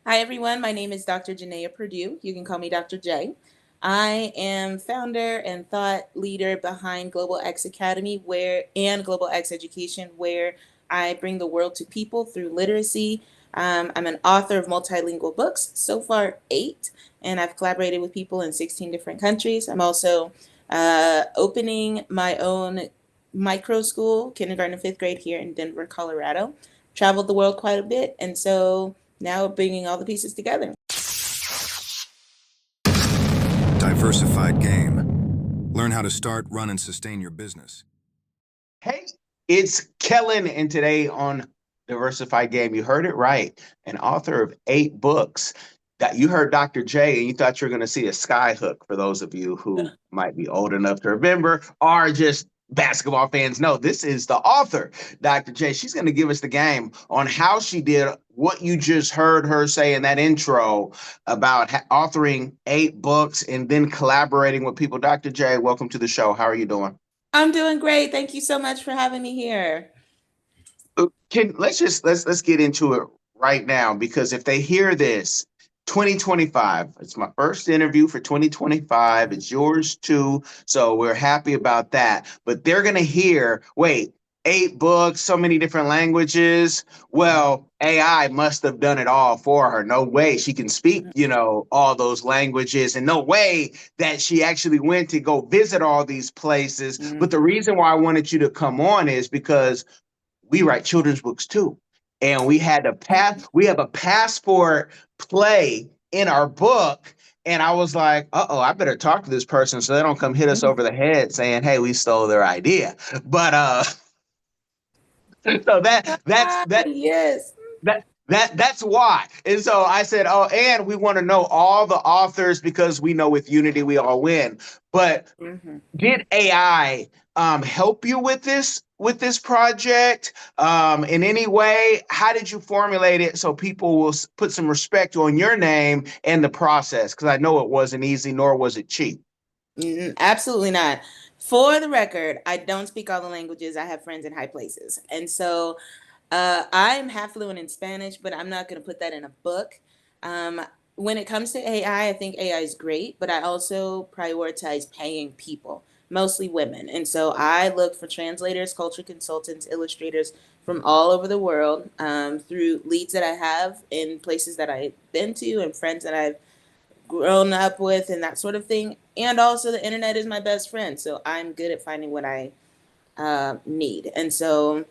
Hi, everyone. My name is Dr. Jenaya Perdue. You can call me Dr. J. I am founder and thought leader behind Global X Academy and Global X Education, where I bring the world to people through literacy. I'm an author of multilingual books, so far 8, and I've collaborated with people in 16 different countries. I'm also opening my own micro school, kindergarten and 5th grade here in Denver, Colorado. Traveled the world quite a bit, and so now bringing all the pieces together. Diversified Game. Learn how to start, run, and sustain your business. Hey, it's Kellen, and today on Diversified Game, you heard it right. An author of 8 books. That you heard Dr. J, and you thought you were going to see a sky hook for those of you who might be old enough to remember, or just basketball fans. No, this is the author, Dr. J. She's going to give us the game on how she did what you just heard her say in that intro about authoring 8 books and then collaborating with people. Dr. J, welcome to the show. How are you doing? I'm doing great. Thank you so much for having me here. Let's get into it right now, because if they hear this 2025, it's my first interview for 2025, it's yours too, so we're happy about that. But they're going to hear, wait, 8 books, so many different languages. Well, AI must have done it all for her. No way she can speak, all those languages, and no way that she actually went to go visit all these places. But the reason why I wanted you to come on is because we write children's books too. And we have a passport play in our book. And I was like, I better talk to this person so they don't come hit us over the head saying, hey, we stole their idea. But so Yes. that's why. And so I said, and we want to know all the authors because we know with unity we all win. But did AI help you with this project in any way? How did you formulate it so people will put some respect on your name and the process? Because I know it wasn't easy, nor was it cheap. Absolutely not. For the record, I don't speak all the languages. I have friends in high places. And so I'm half fluent in Spanish, but I'm not going to put that in a book. Um, when it comes to AI, I think AI is great, but I also prioritize paying people, mostly women. And so I look for translators, culture consultants, illustrators from all over the world through leads that I have in places that I've been to and friends that I've grown up with and that sort of thing. And also, the internet is my best friend. So I'm good at finding what I need. And so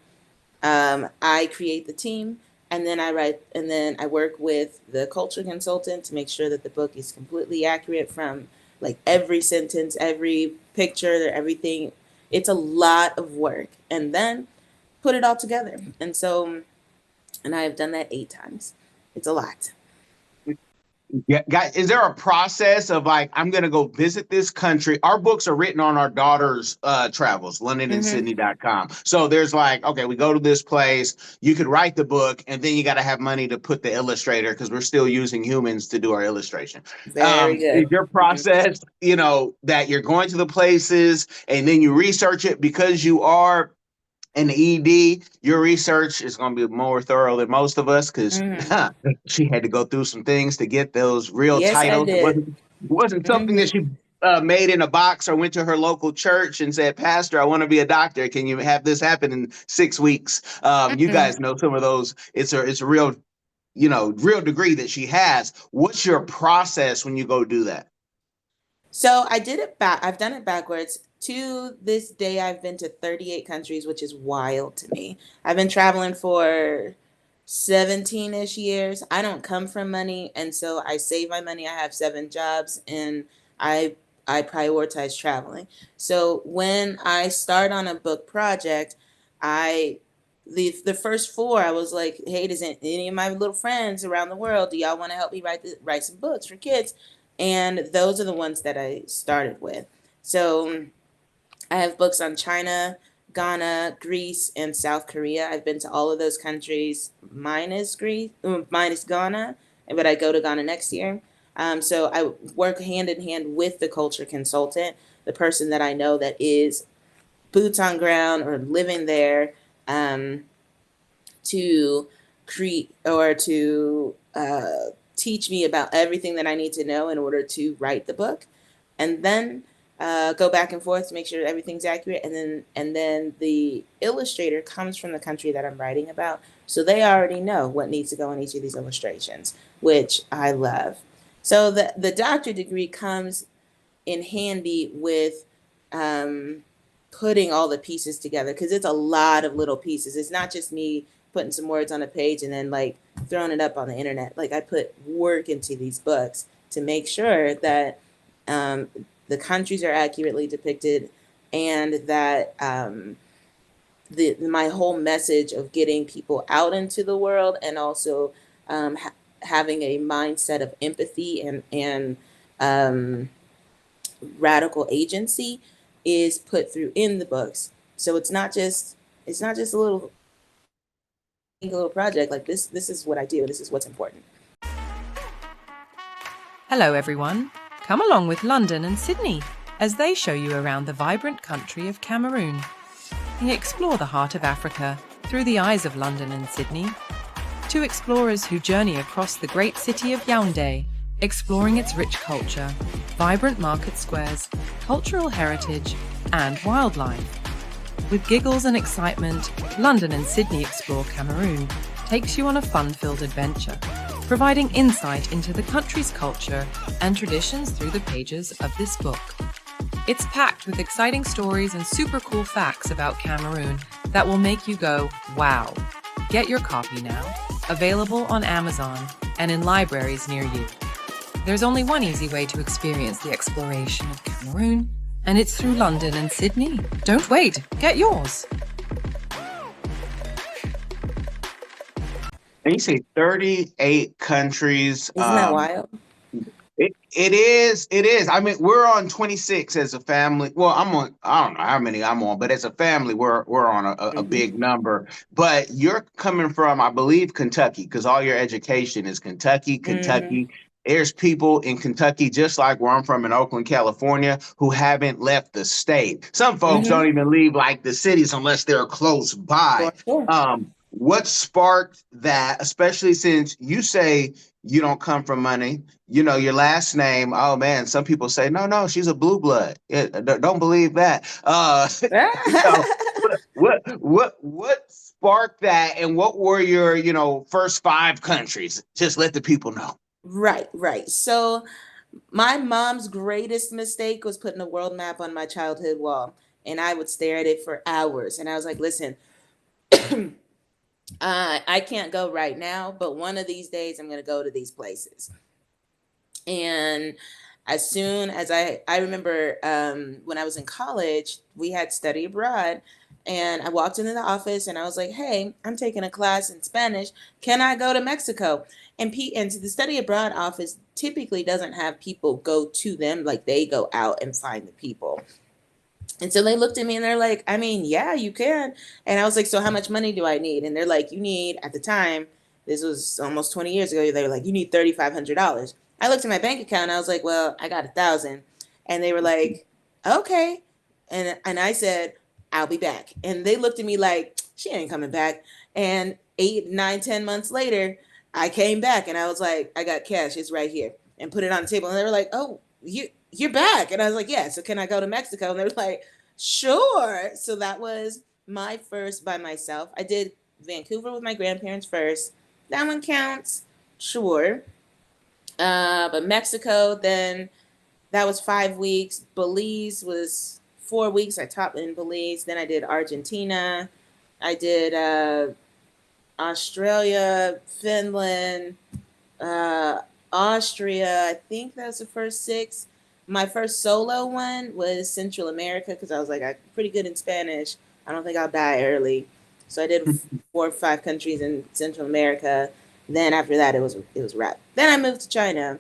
I create the team, and then I write, and then I work with the culture consultant to make sure that the book is completely accurate from like every sentence, every picture, everything. It's a lot of work, and then put it all together. And I have done that 8 times. It's a lot. Yeah, guys, is there a process of like, I'm going to go visit this country? Our books are written on our daughter's travels, Mm-hmm. LondonandSydney.com. So there's like, okay, we go to this place, you could write the book, and then you got to have money to put the illustrator because we're still using humans to do our illustration. Very Is good. your Mm-hmm. process, that you're going to the places and then you research it because you are in the ED, your research is going to be more thorough than most of us because Mm-hmm. she had to go through some things to get those real Yes, I titles. It did. wasn't something that Mm-hmm. she made in a box or went to her local church and said, Pastor, I want to be a doctor. Can you have this happen in 6 weeks? You Mm-mm. guys know some of those. It's a real, real degree that she has. What's your process when you go do that? So I did it back. I've done it backwards. To this day, I've been to 38 countries, which is wild to me. I've been traveling for 17-ish years. I don't come from money, and so I save my money. I have 7 jobs, and I I prioritize traveling. So when I start on a book project, I the first 4, I was like, hey, does any of my little friends around the world, do y'all want to help me write some books for kids? And those are the ones that I started with. So I have books on China, Ghana, Greece, and South Korea. I've been to all of those countries, minus Greece, minus Ghana, but I go to Ghana next year. So I work hand in hand with the culture consultant, the person that I know that is boots on ground or living there, um, to create or to teach me about everything that I need to know in order to write the book, and then go back and forth to make sure everything's accurate. And then the illustrator comes from the country that I'm writing about, so they already know what needs to go in each of these illustrations, which I love. So the doctorate degree comes in handy with um, putting all the pieces together, because it's a lot of little pieces. It's not just me putting some words on a page and then like throwing it up on the internet. Like I put work into these books to make sure that um, the countries are accurately depicted, and that my whole message of getting people out into the world, and also having a mindset of empathy and um, radical agency is put through in the books. So it's not just a little project. Like this is what I do. This is what's important. Hello, everyone. Come along with London and Sydney as they show you around the vibrant country of Cameroon. We explore the heart of Africa through the eyes of London and Sydney. Two explorers who journey across the great city of Yaoundé, exploring its rich culture, vibrant market squares, cultural heritage, and wildlife. With giggles and excitement, London and Sydney Explore Cameroon takes you on a fun-filled adventure, providing insight into the country's culture and traditions through the pages of this book. It's packed with exciting stories and super cool facts about Cameroon that will make you go, wow. Get your copy now, available on Amazon and in libraries near you. There's only one easy way to experience the exploration of Cameroon, and it's through London and Sydney. Don't wait, get yours. And you say 38 countries. Isn't that wild? It is. It is. I mean, we're on 26 as a family. Well, I don't know how many I'm on, but as a family, we're on a Mm-hmm. big number. But you're coming from, I believe, Kentucky, because all your education is Kentucky, Mm-hmm. Kentucky. There's people in Kentucky, just like where I'm from in Oakland, California, who haven't left the state. Some folks Mm-hmm. don't even leave like the cities unless they're close by. For sure. What sparked that, especially since you say you don't come from money? You know, your last name, oh man, some people say, no, she's a blue blood. Don't believe that. You know, what sparked that, and what were your, first five countries? Just let the people know. Right, right. So my mom's greatest mistake was putting a world map on my childhood wall, and I would stare at it for hours. And I was like, listen, I can't go right now, but one of these days I'm going to go to these places. And as soon as I remember when I was in college, we had study abroad. And I walked into the office and I was like, hey, I'm taking a class in Spanish. Can I go to Mexico? And the study abroad office typically doesn't have people go to them, like they go out and find the people. And so they looked at me and they're like, I mean, yeah, you can. And I was like, so how much money do I need? And they're like, you need, at the time, this was almost 20 years ago, they were like, you need $3,500. I looked at my bank account and I was like, well, I got 1,000. And they were like, okay. And I said, I'll be back. And they looked at me like, she ain't coming back. And 8, 9, 10 months later, I came back and I was like, I got cash. It's right here. And put it on the table. And they were like, oh, you're back. And I was like, yeah, so can I go to Mexico? And they were like, sure. So that was my first by myself. I did Vancouver with my grandparents first. That one counts, sure. But Mexico, then that was 5 weeks. Belize was 4 weeks. I taught in Belize. Then I did Argentina. I did Australia, Finland, uh, Austria. I think that was the first 6. My first solo one was Central America, because I was like, I'm pretty good in Spanish. I don't think I'll die early. So I did 4 or 5 countries in Central America. Then after that, it was wrap. Then I moved to China,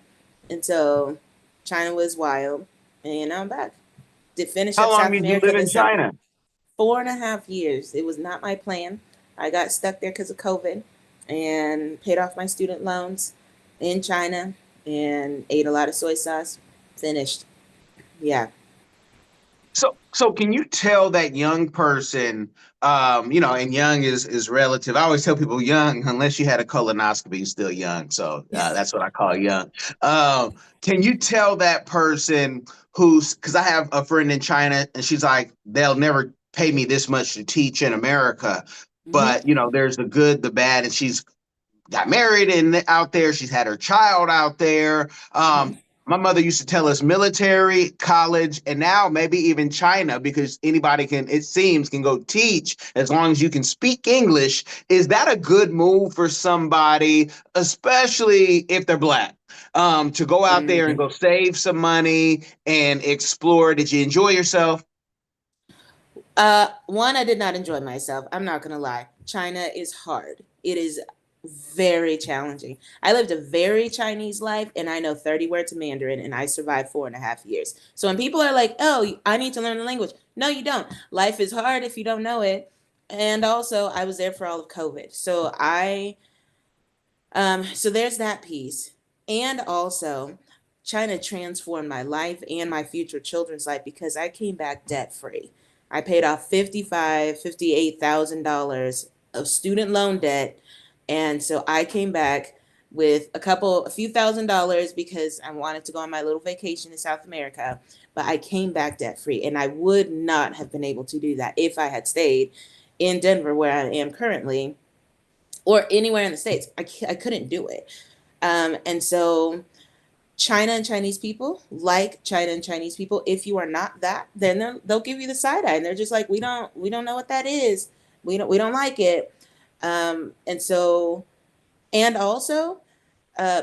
and so China was wild, and now I'm back. Did finish How up long South did you America live in this summer. China? 4.5 years. It was not my plan. I got stuck there because of COVID, and paid off my student loans in China, and ate a lot of soy sauce. Finished. Yeah. So can you tell that young person, and young is relative. I always tell people young, unless you had a colonoscopy, you're still young. So that's what I call young. Um, can you tell that person because I have a friend in China and she's like, they'll never pay me this much to teach in America, Hmm. but there's the good, the bad, and she's got married and out there. She's had her child out there. Hmm. My mother used to tell us military, college, and now maybe even China, because anybody can, it seems, can go teach as long as you can speak English. Is that a good move for somebody, especially if they're black, to go out there and Hmm. go save some money and explore? Did you enjoy yourself? One, I did not enjoy myself. I'm not gonna lie. China is hard. It is very challenging. I lived a very Chinese life, and I know 30 words of Mandarin, and I survived 4.5 years. So when people are like, "Oh, I need to learn the language," no, you don't. Life is hard if you don't know it. And also, I was there for all of COVID, so there's that piece. And also, China transformed my life and my future children's life because I came back debt free. I paid off $58,000 of student loan debt. And so I came back with a few $1,000s because I wanted to go on my little vacation in South America. But I came back debt free. And I would not have been able to do that if I had stayed in Denver, where I am currently, or anywhere in the States. I couldn't do it. And so China and Chinese people, like China and Chinese people, if you are not that, then they'll give you the side eye, and they're just like, we don't know what that is. We don't like it. And so, and also, uh,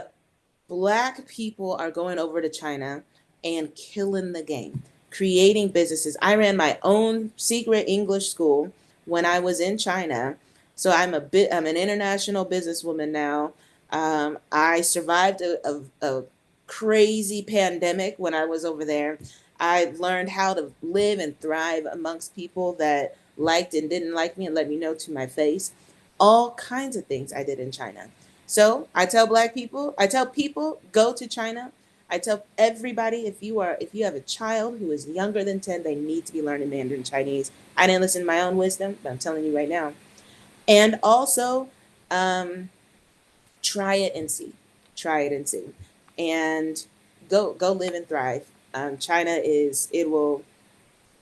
Black people are going over to China and killing the game, creating businesses. I ran my own secret English school when I was in China. So I'm an international businesswoman now. I survived a crazy pandemic when I was over there. I learned how to live and thrive amongst people that liked and didn't like me and let me know to my face. All kinds of things I did in China. So I tell Black people, I tell people, go to China. I tell everybody, if you have a child who is younger than 10, they need to be learning Mandarin Chinese. I didn't listen to my own wisdom, but I'm telling you right now. And also, um, try it and see. Try it and see. And go live and thrive. China is it will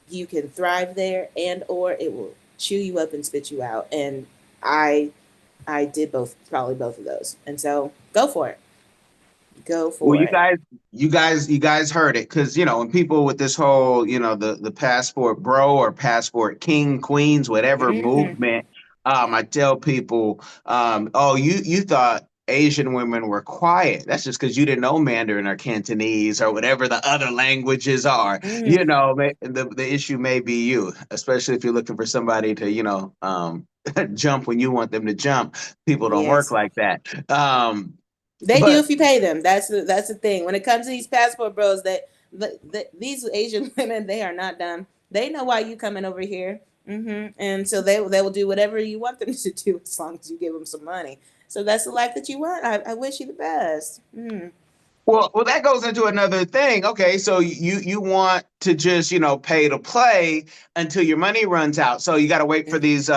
you can thrive there, and or it will chew you up and spit you out. And I I did both, probably both of those. And so go for it. Go Well, for it. you guys heard it, because when people with this whole, the passport bro or passport king, queens, whatever Hmm. movement, I tell people, oh, you thought Asian women were quiet. That's just because you didn't know Mandarin or Cantonese or whatever the other languages are. Mm. The issue may be you, especially if you're looking for somebody to, jump when you want them to jump. People don't work Yes. like that. They do But if you pay them. That's the thing. When it comes to these passport bros, these Asian women, they are not dumb. They know why you coming over here. And so they will do whatever you want them to do as long as you give them some money. So that's the life that you want. I wish you the best. Mm. Well, that goes into another thing. Okay, so you want to just pay to play until your money runs out. So you got to wait for these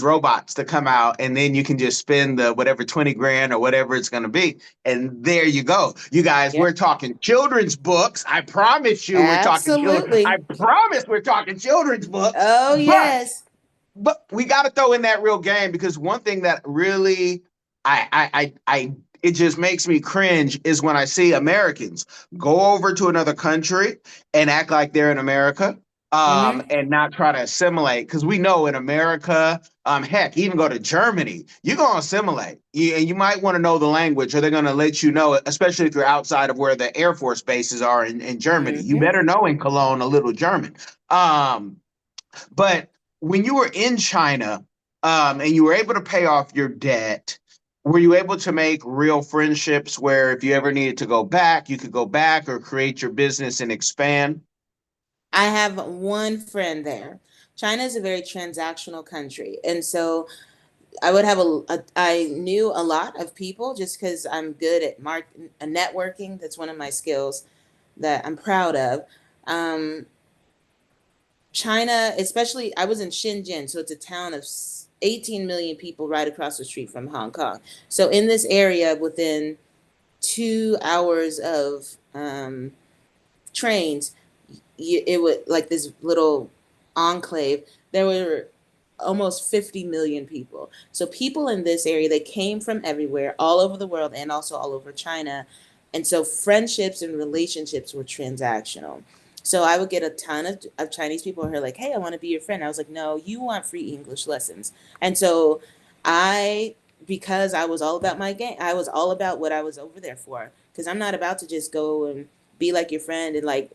robots to come out, and then you can just spend the whatever 20 grand or whatever it's going to be, and there you go. You guys, Yep. we're talking children's books. I promise you, we're talking children. I Absolutely. promise we're talking children's books. Oh But yes. we got to throw in that real game, because one thing that really I it just makes me cringe is when I see Americans go over to another country and act like they're in America, Hmm. and not try to assimilate, because we know in America, heck, even go to Germany, you're gonna assimilate, and you might want to know the language, or they're gonna let you know, especially if you're outside of where the Air Force bases are in Germany. You Hmm. better know in Cologne a little German. Um, but when you were in China, and you were able to pay off your debt, were you able to make real friendships where if you ever needed to go back, you could go back or create your business and expand? I have one friend there. China is a very transactional country, and so I would have I knew a lot of people just because I'm good at networking. That's one of my skills that I'm proud of. Um, China, especially, I was in Shenzhen, so it's a town of 18 million people right across the street from Hong Kong. So in this area, within 2 hours of trains, it would like this little enclave. There were almost 50 million people. So people in this area, they came from everywhere, all over the world, and also all over China. And so friendships and relationships were transactional. So I would get a ton of Chinese people who are like, hey, I want to be your friend. I was like, no, you want free English lessons. And so I, because I was all about my game, I was all about what I was over there for. Because I'm not about to just go and be like your friend and like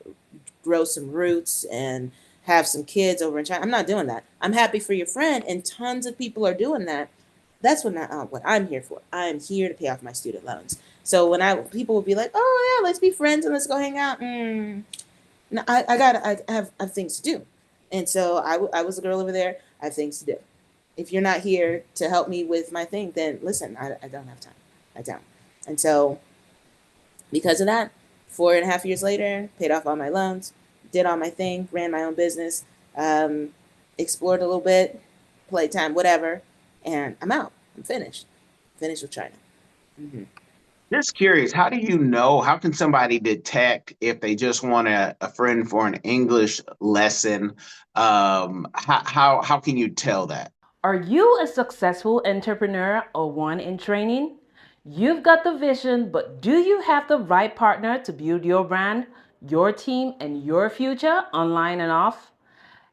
grow some roots and have some kids over in China. I'm not doing that. I'm happy for your friend, and tons of people are doing that. That's what I'm here for. I'm here to pay off my student loans. So when people will be like, oh yeah, let's be friends and let's go hang out. No, I have things to do, and so I was a girl over there. I have things to do. If you're not here to help me with my thing, then listen, I don't have time. I don't. And so because of that, 4.5 years later, paid off all my loans, did all my thing, ran my own business, um, explored a little bit, playtime, whatever, and I'm out. I'm finished. Finished with China. Hmm. Just curious, how do you know? How can somebody detect if they just want a friend for an English lesson? How can you tell that? Are you a successful entrepreneur or one in training? You've got the vision, but do you have the right partner to build your brand, your team, and your future online and off?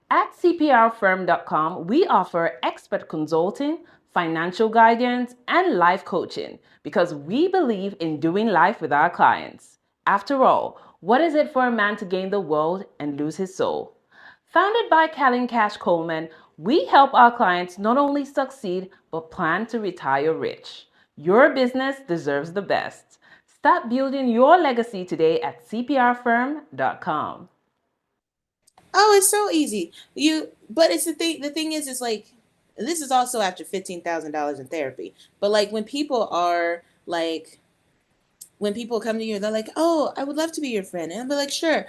At cprfirm.com, we offer expert consulting, financial guidance, and life coaching because we believe in doing life with our clients. After all, what is it for a man to gain the world and lose his soul? Founded by Callan Cash Coleman, we help our clients not only succeed but plan to retire rich. Your business deserves the best. Start building your legacy today at cprfirm.com. Oh, it's so easy. But it's the thing. The thing is like, this is also after $15,000 in therapy. But like when people come to you, they're like, "Oh, I would love to be your friend," and I'll be like, "Sure."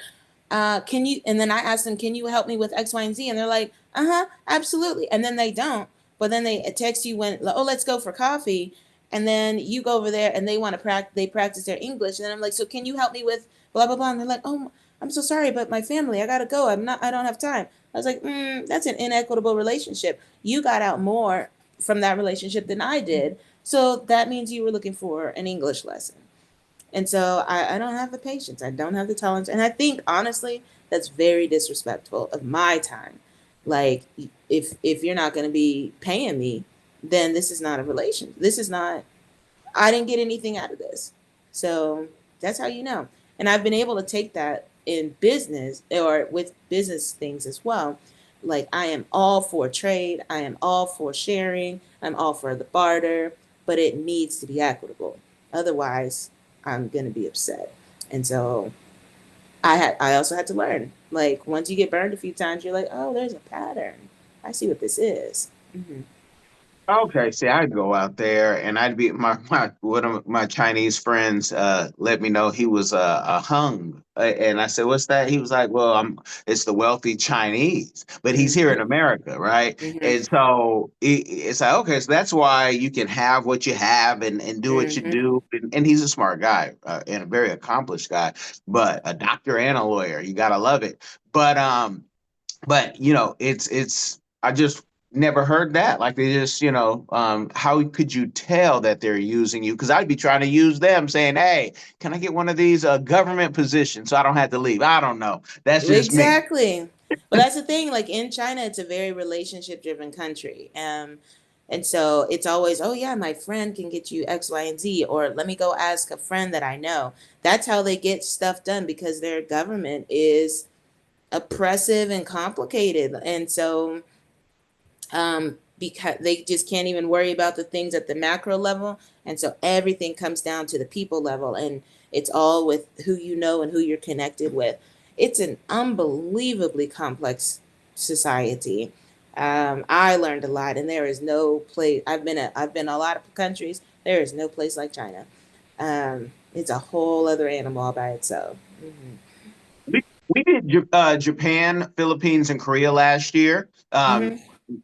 Can you? And then I ask them, "Can you help me with X, Y, and Z?" And they're like, "Uh huh, absolutely." And then they don't. But then they text you when, like, "Oh, let's go for coffee," and then you go over there and they want to practice. They practice their English, and then I'm like, "So can you help me with blah blah blah?" And they're like, "Oh, I'm so sorry, but my family, I gotta go. I'm not. I don't have time." I was like, "That's an inequitable relationship. You got out more from that relationship than I did, so that means you were looking for an English lesson." And so I don't have the patience. I don't have the tolerance. And I think honestly, that's very disrespectful of my time. Like if you're not gonna be paying me, then this is not a relation. This is not I didn't get anything out of this. So that's how you know. And I've been able to take that in business or with business things as well. Like I am all for trade, I am all for sharing, I'm all for the barter, but it needs to be equitable. Otherwise, I'm gonna be upset. And so I also had to learn. Like once you get burned a few times, you're like, oh, there's a pattern. I see what this is. Hmm. Okay, see, I'd go out there and I'd be my one of my Chinese friends let me know he was a hung, and I said, "What's that?" He was like, "Well, it's the wealthy Chinese, but he's here in Hmm. America, right?" Hmm. And so it's like, okay, so that's why you can have what you have and do what you Hmm. do, and he's a smart guy and a very accomplished guy, but a doctor and a lawyer, you gotta love it, but it's I just never heard that. Like they just, how could you tell that they're using you? Because I'd be trying to use them saying, hey, can I get one of these government positions so I don't have to leave? I don't know. That's just me. Exactly. But that's the thing. Like in China, it's a very relationship driven country. And so it's always, oh yeah, my friend can get you X, Y, and Z, or let me go ask a friend that I know. That's how they get stuff done because their government is oppressive and complicated. And so because they just can't even worry about the things at the macro level. And so everything comes down to the people level. And it's all with who you know and who you're connected with. It's an unbelievably complex society. I learned a lot, and there is no place. I've been a lot of countries. There is no place like China. It's a whole other animal all by itself. Hmm. We, we did Japan, Philippines, and Korea last year. Mm-hmm.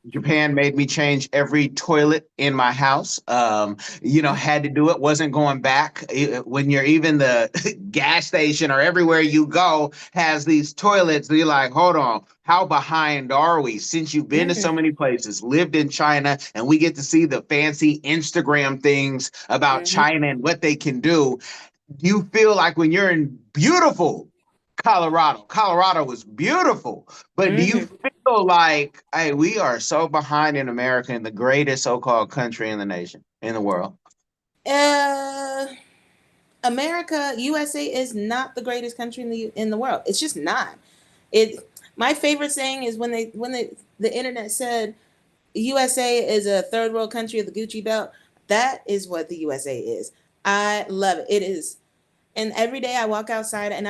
Japan made me change every toilet in my house. Had to do it, wasn't going back. When you're even the gas station or everywhere you go has these toilets, you're like, hold on, how behind are we? Since you've been to so Mm-hmm. many places, lived in China, and we get to see the fancy Instagram things about Mm-hmm. China and what they can do, you feel like when you're in beautiful Colorado was beautiful, but do you Mm-hmm. feel like, hey, we are so behind in America in the greatest so-called country in the nation, in the world? Uh, America, USA is not the greatest country in the world. It's just not. It. My favorite saying is when the internet said USA is a third world country of the Gucci belt. That is what the USA is. I love it. It is. And every day I walk outside and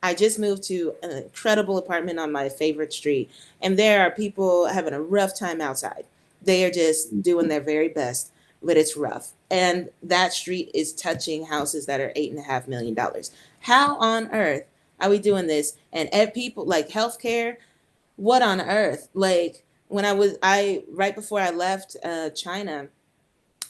I just moved to an incredible apartment on my favorite street. And there are people having a rough time outside. They are just doing their very best, but it's rough. And that street is touching houses that are $8.5 million. How on earth are we doing this? And people like healthcare, what on earth? Like when I right before I left China,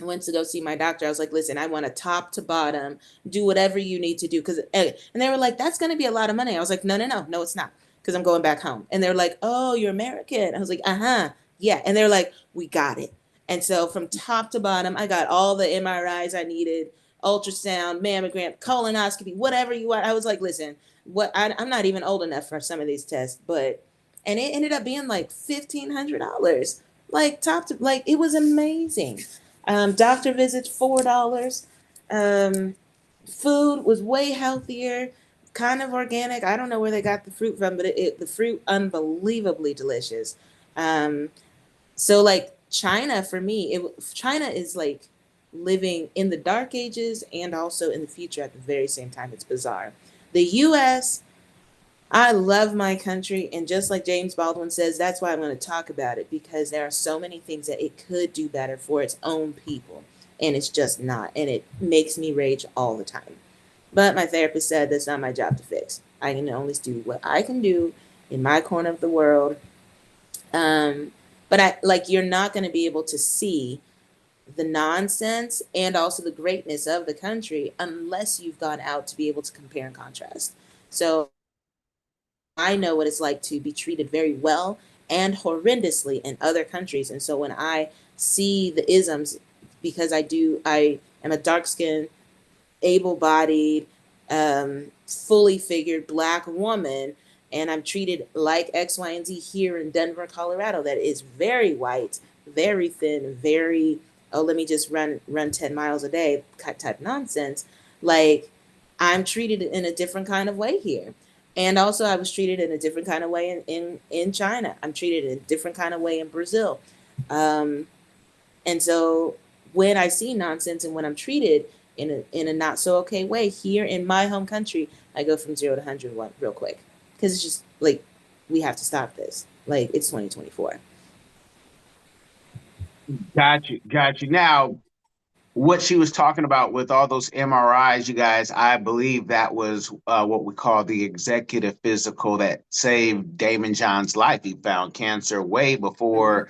I went to go see my doctor. I was like, listen, I want a top to bottom, do whatever you need to do. And they were like, that's going to be a lot of money. I was like, no, no, no, no, it's not. Because I'm going back home. And they're like, oh, you're American. I was like, uh-huh. Yeah. And they're like, we got it. And so from top to bottom, I got all the MRIs I needed, ultrasound, mammogram, colonoscopy, whatever you want. I was like, listen, I'm not even old enough for some of these tests, and it ended up being like $1,500. Like like it was amazing. Doctor visits $4. Um, Food was way healthier, kind of organic. I don't know where they got the fruit from, but the fruit unbelievably delicious. Um, so like China for me, China is like living in the dark ages and also in the future at the very same time. It's bizarre. The U.S. I love my country, and just like James Baldwin says, that's why I'm going to talk about it because there are so many things that it could do better for its own people, and it's just not, and it makes me rage all the time. But my therapist said that's not my job to fix. I can only do what I can do in my corner of the world. Um, but you're not going to be able to see the nonsense and also the greatness of the country unless you've gone out to be able to compare and contrast. So I know what it's like to be treated very well and horrendously in other countries. And so when I see the isms, because I am a dark skinned, able bodied, fully figured Black woman, and I'm treated like X, Y, and Z here in Denver, Colorado, that is very white, very thin, very, oh, let me just run 10 miles a day type nonsense. Like, I'm treated in a different kind of way here. And also, I was treated in a different kind of way in China. I'm treated in a different kind of way in Brazil. Um, and so when I see nonsense and when I'm treated in a not so okay way here in my home country, I go from 0 to 100 real quick because it's just like we have to stop this. Like it's 2024. Got you. Now, what she was talking about with all those MRIs, you guys, I believe that was what we call the executive physical that saved Damon John's life. He found cancer way Mm-hmm. before,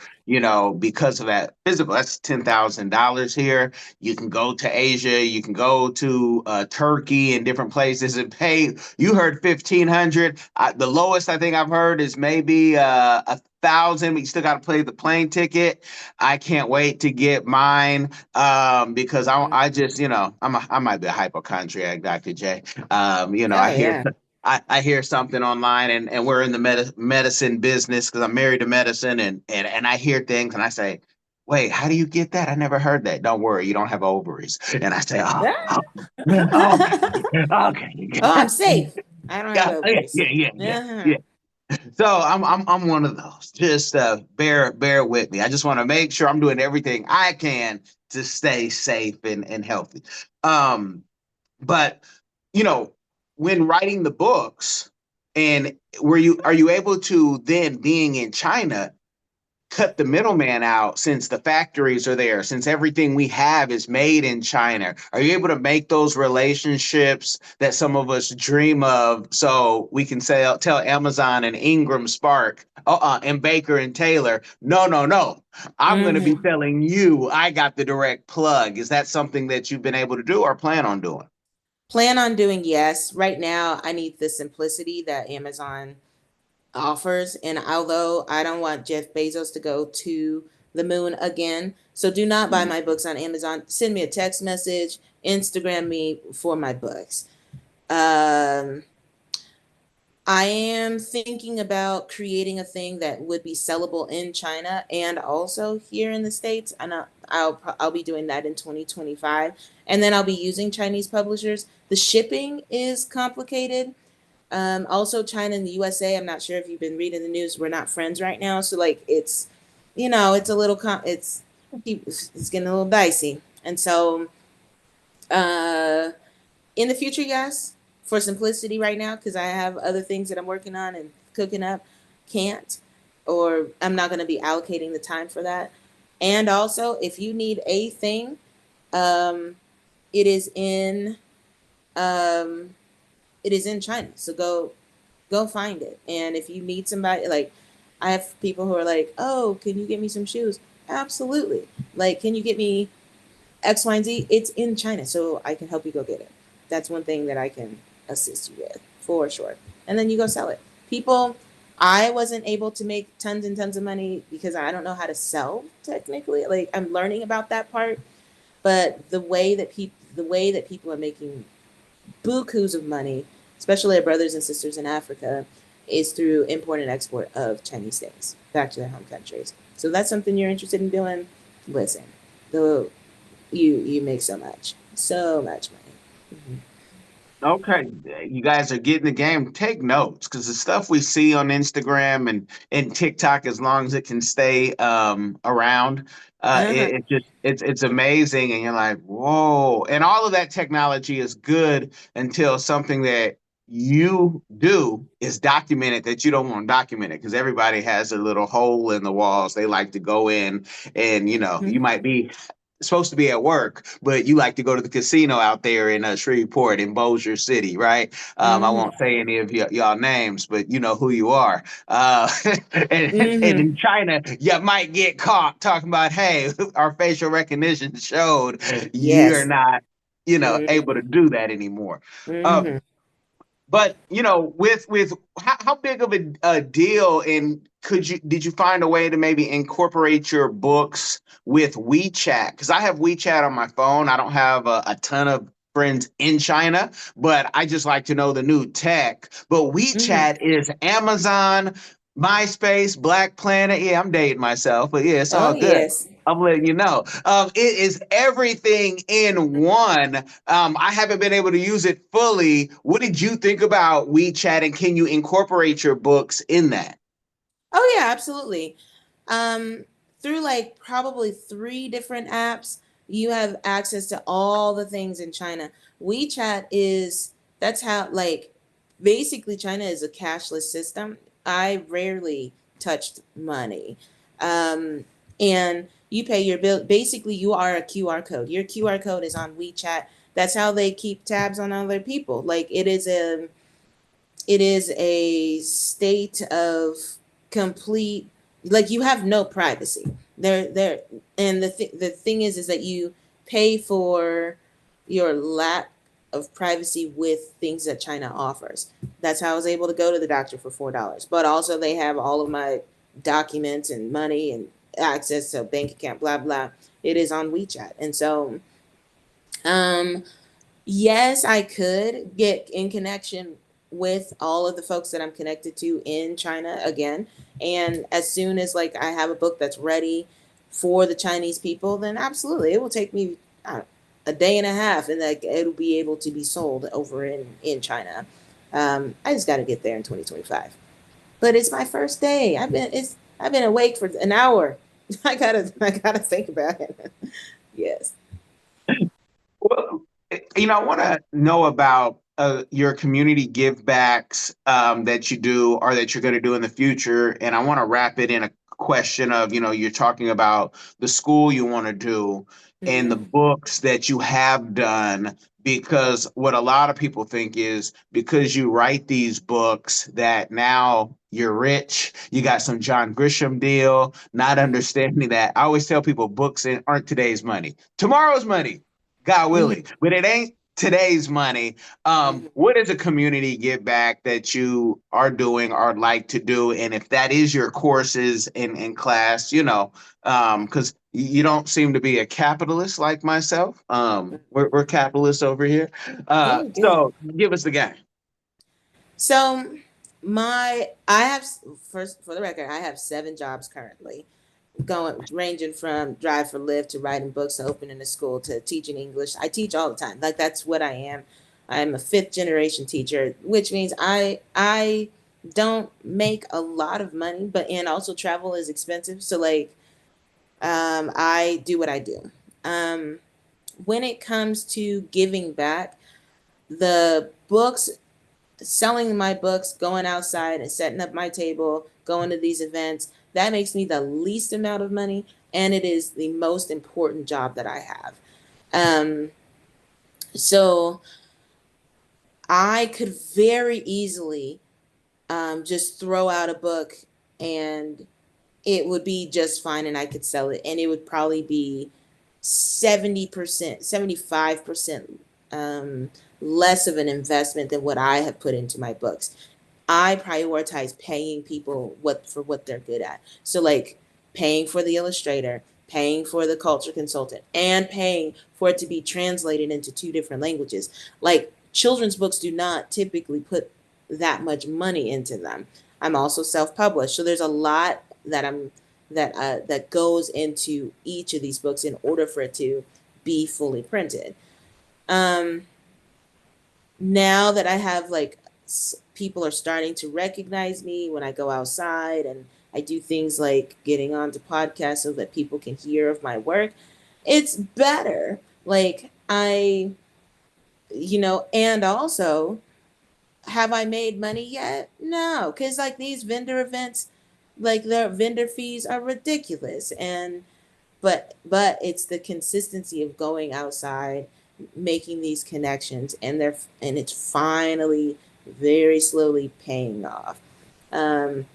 because of that physical. That's $10,000 here. You can go to Asia, you can go to Turkey and different places and pay. You heard 1,500. The lowest I think I've heard is maybe 1,000, but you still got to pay the plane ticket. I can't wait to get mine because I just, I might be a hypochondriac, Dr. J. Oh yeah. I hear something online and we're in the medicine business because I'm married to medicine and I hear things and I say, wait, how do you get that? I never heard that. Don't worry, you don't have ovaries. And I say, oh, okay, okay. Oh, I'm safe. I don't have Yeah, yeah, ovaries. yeah, yeah, Uh-huh. yeah. So I'm one of those. Just bear with me. I just want to make sure I'm doing everything I can to stay safe and healthy. Um, but you know, when writing the books, and are you able to then being in China? cut the middleman out since the factories are there, since everything we have is made in China? Are you able to make those relationships that some of us dream of so we can say, tell Amazon and Ingram Spark and Baker and Taylor, no, no, no. I'm going to be Hmm. telling you I got the direct plug. Is that something that you've been able to do or plan on doing? Plan on doing, yes. Right now, I need the simplicity that Amazon offers. And although I don't want Jeff Bezos to go to the moon again, so do not buy my books on Amazon. Send me a text message, Instagram me for my books. Um, I am thinking about creating a thing that would be sellable in China and also here in the States. And I'll be doing that in 2025. And then I'll be using Chinese publishers. The shipping is complicated. Also, China and the USA. I'm not sure if you've been reading the news. We're not friends right now, so like it's, it's a little it's getting a little dicey. And so, uh, in the future, yes, for simplicity right now, because I have other things that I'm working on and cooking up, can't, or I'm not going to be allocating the time for that. And also, if you need a thing, um, it is in um, it is in China. So go find it. And if you meet somebody, like I have people who are like, "Oh, can you get me some shoes?" Absolutely. Like, can you get me X, Y, and Z? It's in China, so I can help you go get it. That's one thing that I can assist you with for sure. And then you go sell it. People, I wasn't able to make tons and tons of money because I don't know how to sell technically. Like I'm learning about that part, but the way that people are making bukus of money, especially our brothers and sisters in Africa, is through import and export of Chinese things back to their home countries. So that's something you're interested in doing. Listen, the you make so much money. Mm-hmm. Okay, you guys are getting the game. Take notes because the stuff we see on Instagram and TikTok, as long as it can stay around, Uh-huh. it's amazing. And you're like, whoa! And all of that technology is good until something that you do is documented that you don't want documented because everybody has a little hole in the walls they like to go in, and Mm-hmm. you might be supposed to be at work, but you like to go to the casino out there in Shreveport in Bossier City, right? I Mm-hmm. won't say any of y'all names, but you know who you are. And Mm-hmm. in China, you might get caught talking about, hey, our facial recognition showed you're Yes. not, Mm-hmm. able to do that anymore. Mm-hmm. Um, but with how big of a deal, and did you find a way to maybe incorporate your books with WeChat? Because I have WeChat on my phone. I don't have a ton of friends in China, but I just like to know the new tech. But Mm-hmm. WeChat is Amazon, MySpace, Black Planet. Yeah, I'm dating myself, but yeah, it's Oh all good. yes. I'm letting you know. It is everything in one. I haven't been able to use it fully. What did you think about WeChat, and can you incorporate your books in that? Oh yeah, absolutely. Um, Through like probably three different apps, you have access to all the things in China. WeChat is that's how like basically China is a cashless system. I rarely touched money. Um, and you pay your bill. Basically, you are a QR code. Your QR code is on WeChat. That's how they keep tabs on other people. Like it is a state of complete, like you have no privacy there. And the thing is that you pay for your lack of privacy with things that China offers. That's how I was able to go to the doctor for $4, but also they have all of my documents and money and access to a bank account, blah blah. It is on WeChat. And so um yes, I could get in connection with all of the folks that I'm connected to in China again. And as soon as like I have a book that's ready for the Chinese people, then absolutely it will take me a day and a half, and like it'll be able to be sold over in China. I just got to get there in 2025. But it's my first day. I've been awake for an hour. I gotta think about it. Yes. Well, I want to know about your community give backs that you do or that you're going to do in the future. And I want to wrap it in a question of, you're talking about the school you want to do and the Mm-hmm. books that you have done, because what a lot of people think is because you write these books that now you're rich, you got some John Grisham deal, not understanding that. I always tell people books aren't today's money, tomorrow's money, God willing, Mm-hmm. but it ain't today's money. What is a community give back that you are doing or like to do? And if that is your courses in class, because you don't seem to be a capitalist like myself. We're capitalists over here. Oh, good. So give us the game. So I have, first for the record, I have 7 jobs currently, going ranging from drive for Lyft to writing books to opening a school to teaching English. I teach all the time. Like that's what I am. I'm a 5th-generation teacher, which means I don't make a lot of money, but and also travel is expensive. So like I do what I do. Um when it comes to giving back, the books, selling my books, going outside and setting up my table, going to these events, that makes me the least amount of money, and it is the most important job that I have. Um, so I could very easily just throw out a book and it would be just fine and I could sell it, and it would probably be 70%, 75% less of an investment than what I have put into my books. I prioritize paying people what they're good at. So like paying for the illustrator, paying for the culture consultant, and paying for it to be translated into 2 different languages. Like children's books do not typically put that much money into them. I'm also self-published, so there's a lot that goes into each of these books in order for it to be fully printed. Um, Now that I have like people are starting to recognize me when I go outside, and I do things like getting onto podcasts so that people can hear of my work, it's better. Like and also, have I made money yet? No, because like these vendor events, like their vendor fees are ridiculous, and but it's the consistency of going outside, making these connections, and it's finally very slowly paying off. um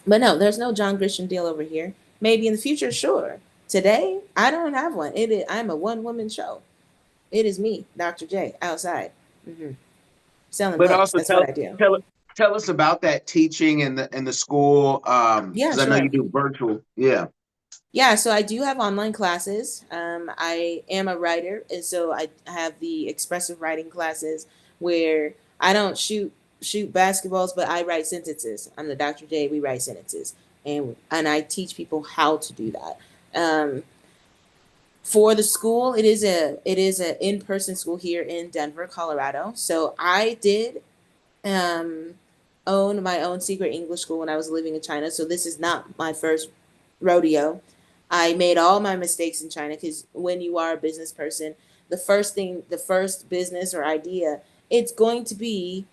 but no, there's no John Grisham deal over here. Maybe in the future, sure. Today I don't have one. I'm a one-woman show. It is me, Dr. J, outside, hmm selling But books. also That's what I do. tell tell us about that teaching in the school. Yeah, Because I know you sure. do virtual. Yeah. Yeah, so I do have online classes. I am a writer, and so I have the expressive writing classes where I don't shoot basketballs, but I write sentences. I'm the Dr. J. We write sentences, and I teach people how to do that. Um, for the school, it is a in person school here in Denver, Colorado. So I did um, own my own secret English school when I was living in China. So this is not my first rodeo. I made all my mistakes in China because when you are a business person, the first business or idea, it's going to be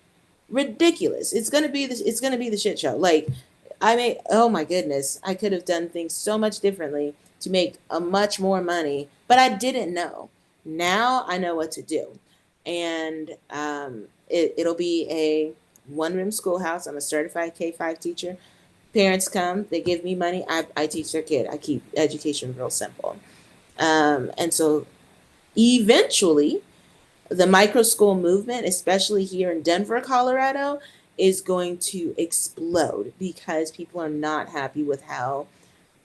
ridiculous. It's gonna be the shit show. Like oh my goodness, I could have done things so much differently to make a much more money, but I didn't know. Now I know what to do, and it'll be a one-room schoolhouse. I'm a certified K-5 teacher. Parents come, they give me money. I teach their kid. I keep education real simple, and so eventually the micro school movement, especially here in Denver, Colorado, is going to explode because people are not happy with how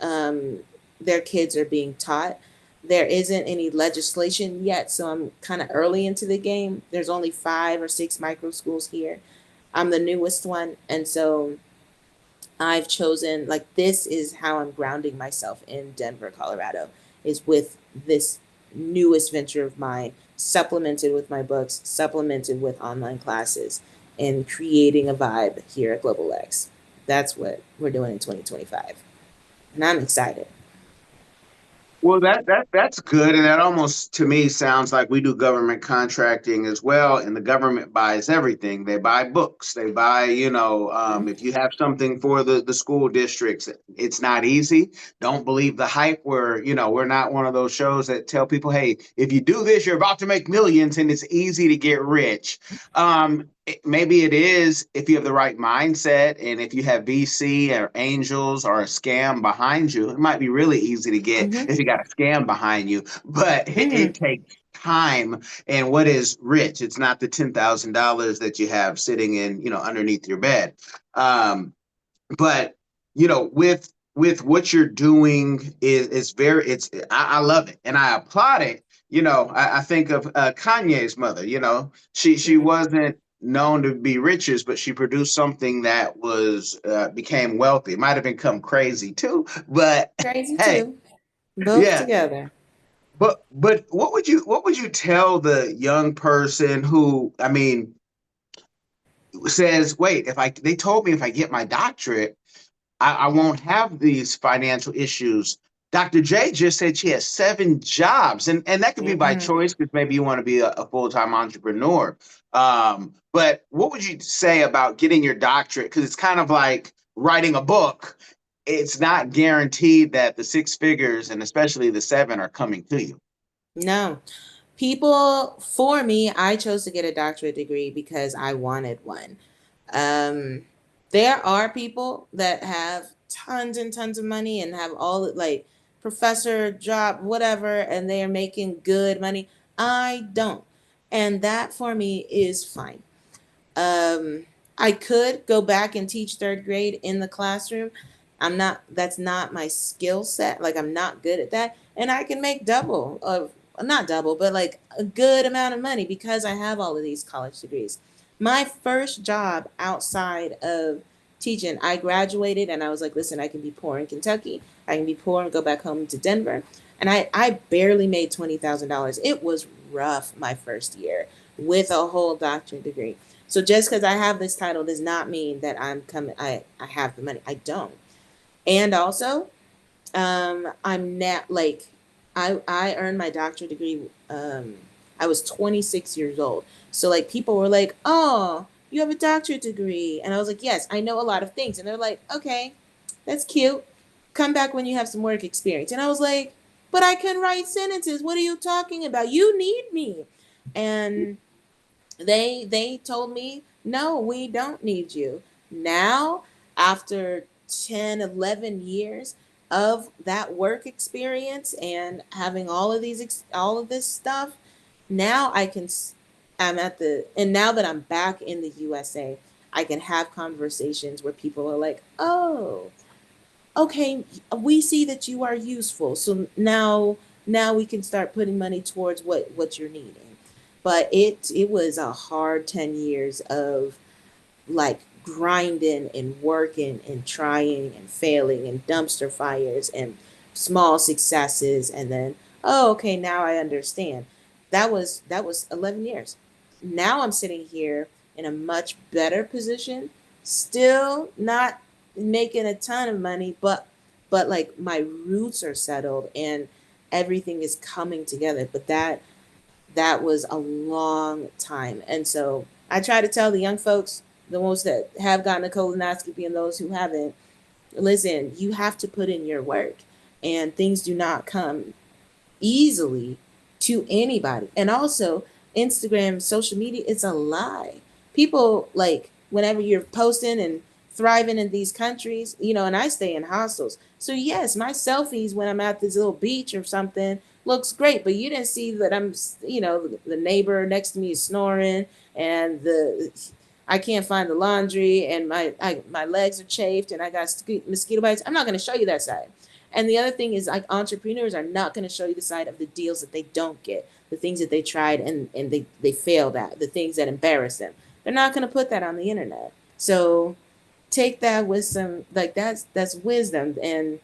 um, their kids are being taught. There isn't any legislation yet, so I'm kind of early into the game. There's only 5 or 6 micro schools here. I'm the newest one, and so I've chosen, like, this is how I'm grounding myself in Denver, Colorado, is with this newest venture of mine, supplemented with my books, supplemented with online classes, and creating a vibe here at Global X. That's what we're doing in 2025. And I'm excited. Well, that's good, and that almost to me sounds like we do government contracting as well. And the government buys everything. They buy books. They buy, if you have something for the school districts, it's not easy. Don't believe the hype. We're not one of those shows that tell people, hey, if you do this, you're about to make millions, and it's easy to get rich. Maybe it is if you have the right mindset, and if you have VC or angels or a scam behind you, it might be really easy to get Mm-hmm. if you got a scam behind you. But it Mm-hmm. takes time. And what is rich? It's not the $10,000 that you have sitting in, underneath your bed. But with what you're doing is very I love it and I applaud it. I think of Kanye's mother. She Mm-hmm. wasn't known to be riches, but she produced something that was became wealthy. It might have become crazy too, but Crazy hey, too. Both yeah. together. But what would you tell the young person who, I mean, says, wait, if I they told me if I get my doctorate, I won't have these financial issues. Dr. J just said she has 7 jobs, and that could be by Mm-hmm. choice because maybe you want to be a full-time entrepreneur. But what would you say about getting your doctorate? Because it's kind of like writing a book. It's not guaranteed that the 6 figures and especially the 7 are coming to you. No. People, for me, I chose to get a doctorate degree because I wanted one. Um, there are people that have tons and tons of money and have all like professor job, whatever, and they are making good money. I don't. And that for me is fine. Um, I could go back and teach third grade in the classroom. That's not my skill set. Like, I'm not good at that. And I can make double of, not double, but like a good amount of money because I have all of these college degrees. My first job outside of teaching, I graduated and I was like, listen, I can be poor in Kentucky. I can be poor and go back home to Denver. And I barely made $20,000. It was rough my first year with a whole doctorate degree. So just because I have this title does not mean that I'm coming. I have the money. I don't. And also, I'm not like I earned my doctorate degree. I was 26 years old. So like people were like, "Oh, you have a doctorate degree," and I was like, "Yes, I know a lot of things." And they're like, "Okay, that's cute. Come back when you have some work experience." And I was like, "But I can write sentences. What are you talking about? You need me." And they told me, no, we don't need you. Now, after 10, 11 years of that work experience and having all of this stuff, now I'm at the and now that I'm back in the USA, I can have conversations where people are like, oh, okay, we see that you are useful. So now we can start putting money towards what you're needing. But it was a hard 10 years of like grinding and working and trying and failing and dumpster fires and small successes and then, oh, okay, now I understand. That was 11 years. Now I'm sitting here in a much better position, still not making a ton of money, but like my roots are settled and everything is coming together. But that was a long time. And so I try to tell the young folks, the ones that have gotten a colonoscopy and those who haven't, listen, you have to put in your work and things do not come easily to anybody. And also, Instagram, social media, it's a lie. People like whenever you're posting and thriving in these countries, and I stay in hostels. So yes, my selfies when I'm at this little beach or something looks great, but you didn't see that the neighbor next to me is snoring and the I can't find the laundry and my legs are chafed and I got mosquito bites. I'm not going to show you that side. And the other thing is like entrepreneurs are not going to show you the side of the deals that they don't get, the things that they tried and they failed at, the things that embarrass them. They're not going to put that on the internet. So take that with some like that's wisdom. And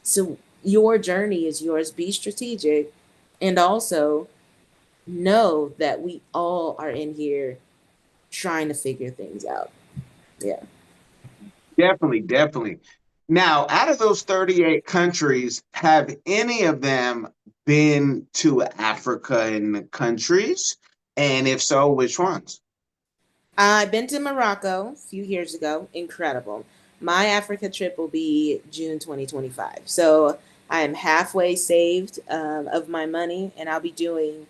so your journey is yours. Be strategic and also know that we all are in here trying to figure things out. Yeah. Definitely, definitely. Now, out of those 38 countries, have any of them been to African countries? And if so, which ones? I've been to Morocco a few years ago. Incredible. My Africa trip will be June 2025. So I am halfway saved of my money, and I'll be doing.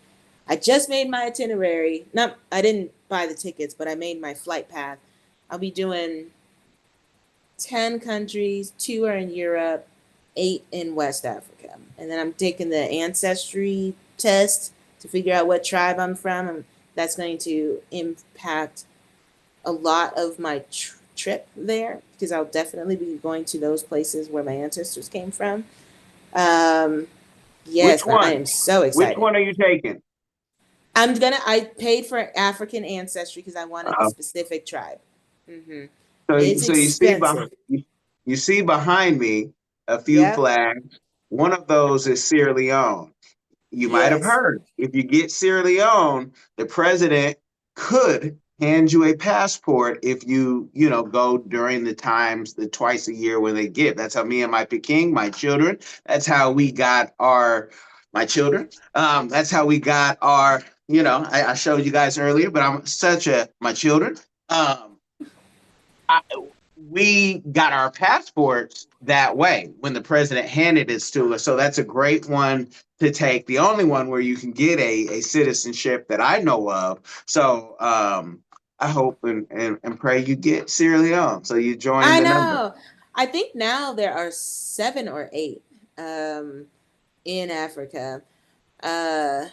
I just made my itinerary. Not, I didn't buy the tickets, but I made my flight path. I'll be doing 10 countries, two are in Europe, eight in West Africa. And then I'm taking the ancestry test to figure out what tribe I'm from. And that's going to impact a lot of my trip there because I'll definitely be going to those places where my ancestors came from. Um, yes, Which but I one? am so Which excited. one are you taking? I paid for African ancestry because I wanted the Uh, specific tribe. Hmm. so, It's so you see, expensive. you see behind me a few Yep. flags. One of those is Sierra Leone. You might have Yes. heard if you get Sierra Leone, the president could hand you a passport if you go during the times the twice a year when they give. That's how me and my Peking, my children, that's how we got our my children. That's how we got our, I showed you guys earlier, but I'm such a my children. Um, I, we got our passports that way when the president handed it to us. So that's a great one to take. The only one where you can get a citizenship that I know of. So I hope and pray you get Sierra Leone. So you join I the number. know. I think now there are seven or eight um, in Africa. Uh,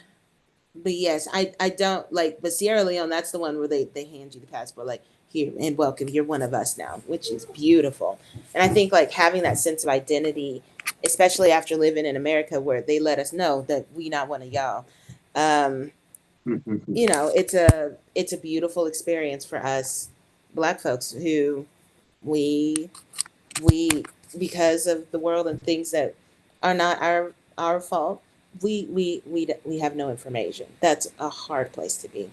but yes, I don't like, but Sierra Leone, that's the one where they hand you the passport, like, here and welcome, you're one of us now, which is beautiful. And I think like having that sense of identity, especially after living in America where they let us know that we not one of y'all. Um, it's a beautiful experience for us black folks who we we because of the world and things that are not our fault, we have no information. That's a hard place to be.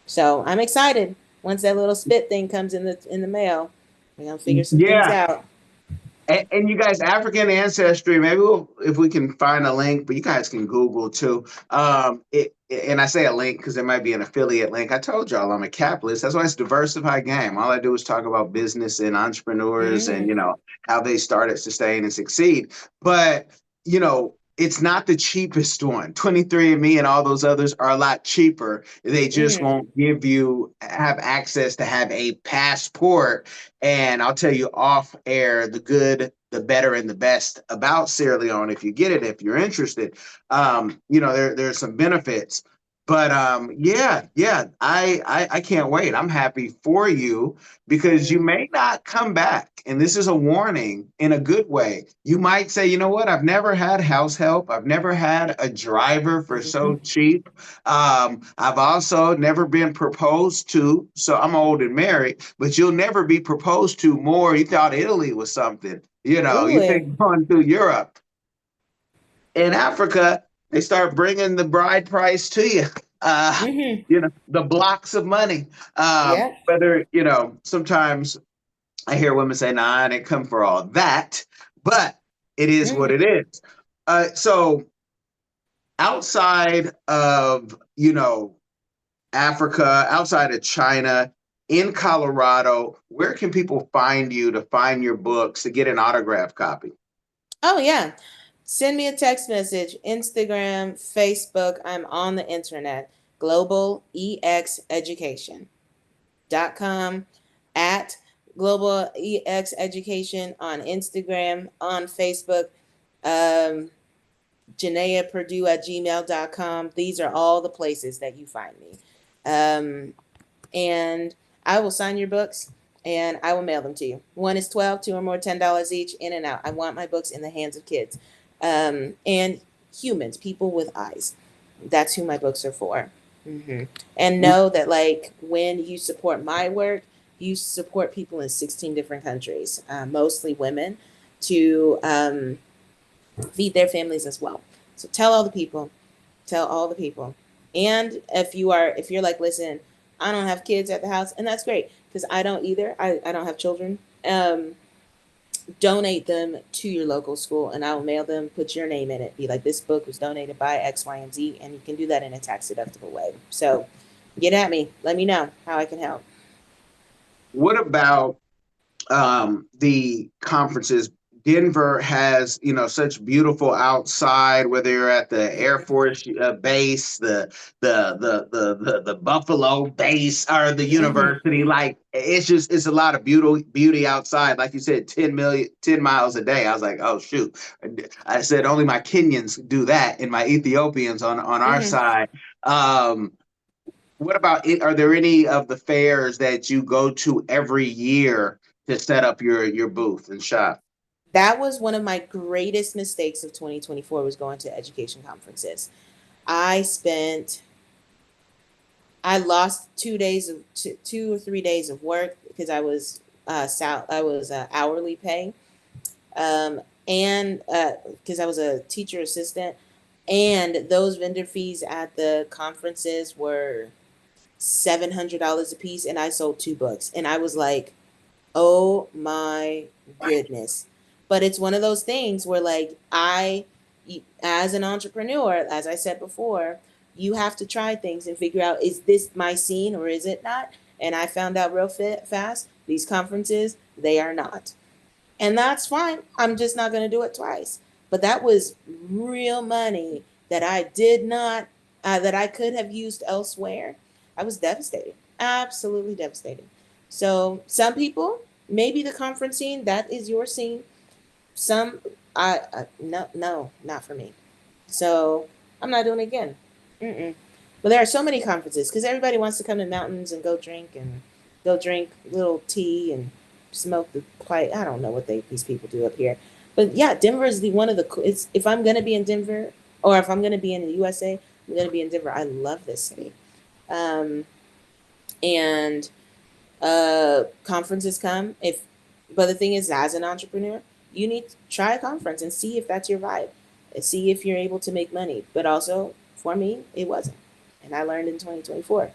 So I'm excited once that little spit thing comes in the mail. We're gonna figure some things Yeah, out. and you guys, African ancestry, maybe if we can find a link, but you guys can Google too. And I say a link because there might be an affiliate link. I told y'all I'm a capitalist. That's why it's diversified game. All I do is talk about business and entrepreneurs and Mm, how they started, sustain, and succeed. But it's not the cheapest one. 23andMe and all those others are a lot cheaper. They just mm, won't give you have access to have a passport, and I'll tell you off air the good, the better, and the best about Sierra Leone if you get it, if you're interested. There's some benefits. But yeah, I can't wait. I'm happy for you because you mm, may not come back. And this is a warning in a good way. You might say, you know what? I've never had house help. I've never had a driver for so mhm. cheap. I've also never been proposed to. So I'm old and married, but you'll never be proposed to more. You thought Italy was something. Ooh, You think going through Europe. In Africa, they start bringing the bride price to you. mm-hmm. The blocks of money. Yeah. Sometimes I hear women say, nah, I didn't come for all that, but it is what Mm, it is. So outside of, Africa, outside of China, in Colorado, where can people find you to find your books to get an autograph copy? oh yeah. Send me a text message, Instagram, Facebook. I'm on the internet. Global EX Education. Com, at Global EX Education on Instagram, on Facebook, um, Jenaya Perdue at gmail.com. These are all the places that you find me. And I will sign your books and I will mail them to you. One is 12, two or more $10 each, in and out. I want my books in the hands of kids and humans, people with eyes. That's who my books are for. Hmm. And know that, like, when you support my work, you support people in 16 different countries, mostly women, to feed their families as well. So tell all the people. And if you're like, listen, I don't have kids at the house, and that's great because I don't either. I don't have children. donate them to your local school, and I will mail them, put your name in it, be like, this book was donated by X, Y, and Z, and you can do that in a tax deductible way. So get at me. Let me know how I can help. What about the conferences? Denver has, such beautiful outside. Whether you're at the Air Force base, the Buffalo base, or the Mm-hmm. university, like it's a lot of beauty outside. Like you said, 10 miles a day. I was like, oh shoot. I said only my Kenyans do that, and my Ethiopians on our Mm-hmm. side. Um, what about it? Are there any of the fairs that you go to every year to set up your booth and shop? That was one of my greatest mistakes of 2024, was going to education conferences. I spent I lost 2 days of 2 or 3 days of work because I was hourly pay, and because I was a teacher assistant, and those vendor fees at the conferences were $700 a piece, and I sold 2 books, and I was like, oh my goodness. But it's one of those things where, like, as an entrepreneur, as I said before, you have to try things and figure out, is this my scene or is it not? And I found out real fast, these conferences, they are not. And that's fine. I'm just not going to do it twice. But that was real money that I did not, that I could have used elsewhere. I was devastated, absolutely devastated. So some people, maybe the conference scene, that is your scene. Some, no, no, not for me. So I'm not doing it again. Mm-mm. But there are so many conferences because everybody wants to come to mountains and go drink little tea and smoke the quiet. I don't know what these people do up here, but yeah, Denver is the one of the. It's, if I'm gonna be in Denver, or if I'm gonna be in the USA, I'm gonna be in Denver. I love this city, um, and conferences come if. But the thing is, as an entrepreneur, you need to try a conference and see if that's your vibe, and see if you're able to make money. But also, for me, it wasn't, and I learned in 2024.